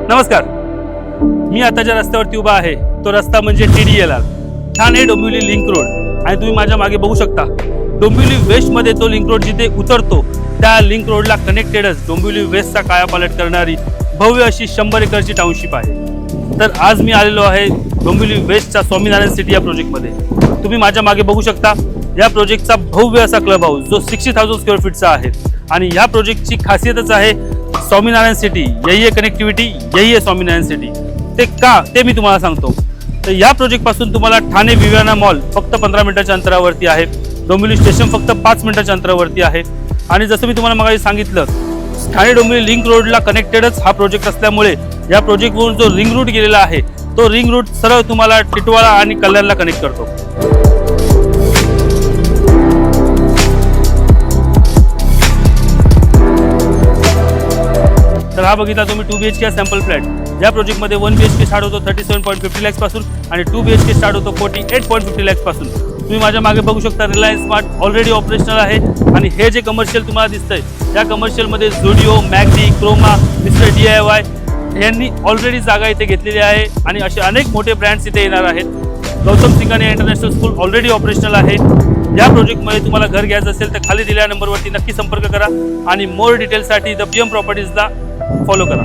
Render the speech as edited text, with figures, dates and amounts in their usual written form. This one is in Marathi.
नमस्कार, मी आता ज्या रस्त्यावरती उभा आहे तो रस्ता म्हणजे TDLR Thane Dombivli link road आणि तुम्ही माझ्या मागे बघू शकता डोंबिवली वेस्ट मध्ये तो लिंक रोड जिथे उतरतो त्या लिंक रोडला कनेक्टेडच डोंबिवली वेस्टचा कायापालट करणारी भव्य अशी 100 एकरची टाउनशिप आहे। तर आज मी आलेलो आहे डोंबिवली वेस्टच्या स्वामीनारायण सिटी या प्रोजेक्टमध्ये। तुम्ही माझ्या मागे बघू शकता या प्रोजेक्टचा भव्य असा क्लब हाऊस जो 60,000 स्क्वेअर फीटचा आहे आणि या प्रोजेक्टची खासियतच आहे स्वामीनारायण सिटी, यही है कनेक्टिविटी, यही है स्वामीनारायण सिटी। ते का ते मी तुम्हाला सांगतो। तर या प्रोजेक्ट पासून तुम्हाला ठाणे विव्याना मॉल फक्त 15 मिनिटाच्या अंतरावरती आहे, डोंबिवली स्टेशन फक्त 5 मिनिटाच्या अंतरावरती आहे आणि जसं मी तुम्हाला मगाशी सांगितलं ठाणे डोंबिवली लिंक रोडला कनेक्टेडच हा प्रोजेक्ट असल्यामुळे या प्रोजेक्टवरून जो रिंग रूट गेलेला आहे तो रिंग रूट सरळ तुम्हाला टिटवाळा आणि कल्याणला कनेक्ट करतो। तर हा बघितला तुम्ही 2 BHK सॅम्पल फ्लॅट। या प्रोजेक्टमध्ये 1 BHK स्टार्ट होतो 37.50 lakhs पासून आणि 2 BHK स्टार्ट होतो 48.50 lakhs पासून। तुम्ही माझ्या मागे बघू शकता रिलायन्स स्मार्ट ऑलरेडी ऑपरेशनल आहे आणि हे जे कमर्शियल तुम्हाला दिसतंय या कमर्शियलमध्ये झुडिओ, मॅग्नी, क्रोमा, मिस्टर DIY यांनी ऑलरेडी जागा इथे घेतलेली आहे आणि असे अनेक मोठे ब्रँड्स इथे येणार आहेत। Gautam Singhania international school already operational आहे। या प्रोजेक्टमध्ये तुम्हाला घर घ्यायचं असेल तर खाली दिलेल्या नंबरवरती नक्की संपर्क करा आणि मोर डिटेल्ससाठी द PM प्रॉपर्टीजला फॉलो करा।